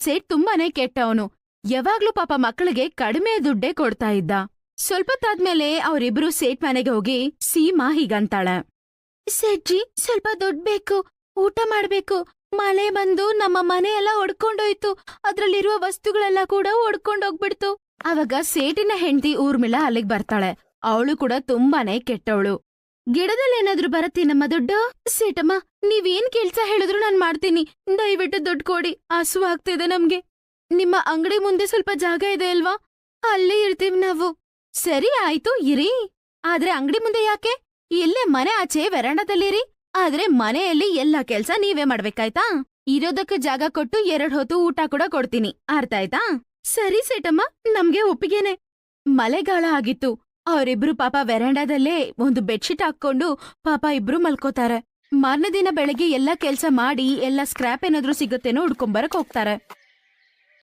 ಸೇಟ್ ತುಂಬಾನೇ ಕೆಟ್ಟವನು. ಯಾವಾಗ್ಲೂ ಪಾಪ ಮಕ್ಕಳಿಗೆ ಕಡಿಮೆ ದುಡ್ಡೇ ಕೊಡ್ತಾ ಇದ್ದ. ಸ್ವಲ್ಪತ್ತಾದ್ಮೇಲೆ ಅವರಿಬ್ರು ಸೇಟ್ ಮನೆಗೆ ಹೋಗಿ ಸೀಮಾ ಹೀಗಂತಾಳೆ, ಸೇಟ್ಜಿ ಸ್ವಲ್ಪ ದುಡ್ಡು ಬೇಕು, ಊಟ ಮಾಡ್ಬೇಕು. ಮಳೆ ಬಂದು ನಮ್ಮ ಮನೆ ಎಲ್ಲ ಒಡ್ಕೊಂಡೋಯ್ತು, ಅದ್ರಲ್ಲಿರುವ ವಸ್ತುಗಳೆಲ್ಲ ಕೂಡ ಒಡ್ಕೊಂಡೋಗ್ಬಿಡ್ತು. ಅವಾಗ ಸೇಟಿನ ಹೆಂಡತಿ ಊರ್ಮಿಳಾ ಅಲ್ಲಿಗ್ ಬರ್ತಾಳೆ. ಅವಳು ಕೂಡ ತುಂಬಾನೇ ಕೆಟ್ಟವಳು. ಗಿಡದಲ್ಲೇನಾದ್ರೂ ಬರತ್ತಿ ನಮ್ಮ ದುಡ್ಡು? ಸೇಟಮ್ಮ, ನೀವೇನ್ ಕೆಲ್ಸ ಹೇಳಿದ್ರು ನಾನ್ ಮಾಡ್ತೀನಿ, ದಯವಿಟ್ಟು ದುಡ್ಡು ಕೊಡಿ, ಹಸು ಆಗ್ತಿದೆ ನಮ್ಗೆ. ನಿಮ್ಮ ಅಂಗಡಿ ಮುಂದೆ ಸ್ವಲ್ಪ ಜಾಗ ಇದೆ ಅಲ್ವಾ, ಅಲ್ಲೇ ಇರ್ತೀವಿ ನಾವು. ಸರಿ ಆಯ್ತು ಇರಿ, ಆದ್ರೆ ಅಂಗಡಿ ಮುಂದೆ ಯಾಕೆ? ಇಲ್ಲೇ ಮನೆ ಆಚೆ ವೆರಾಂಡದಲ್ಲಿರಿ. ಆದ್ರೆ ಮನೆಯಲ್ಲಿ ಎಲ್ಲಾ ಕೆಲ್ಸ ನೀವೇ ಮಾಡ್ಬೇಕಾಯ್ತಾ? ಇರೋದಕ್ಕೆ ಜಾಗ ಕೊಟ್ಟು 2 ಹೊತ್ತು ಊಟ ಕೂಡ ಕೊಡ್ತೀನಿ, ಅರ್ಥ ಆಯ್ತಾ? ಸರಿ ಸೇಟಮ್ಮ, ನಮ್ಗೆ ಒಪ್ಪಿಗೆನೆ. ಮಳೆಗಾಲ ಆಗಿತ್ತು. ಅವರಿಬ್ರು ಪಾಪ ವೆರಾಂಡಾದಲ್ಲೇ ಒಂದು ಬೆಡ್ಶೀಟ್ ಹಾಕೊಂಡು ಪಾಪ ಇಬ್ರು ಮಲ್ಕೋತಾರೆ. ಮಾರನೇ ದಿನ ಬೆಳಗ್ಗೆ ಎಲ್ಲಾ ಕೆಲ್ಸ ಮಾಡಿ ಎಲ್ಲಾ ಸ್ಕ್ರಾಪ್ ಏನಾದ್ರೂ ಸಿಗುತ್ತೇನೋ ಹುಡ್ಕೊಂಬರಕ್ ಹೋಗ್ತಾರೆ.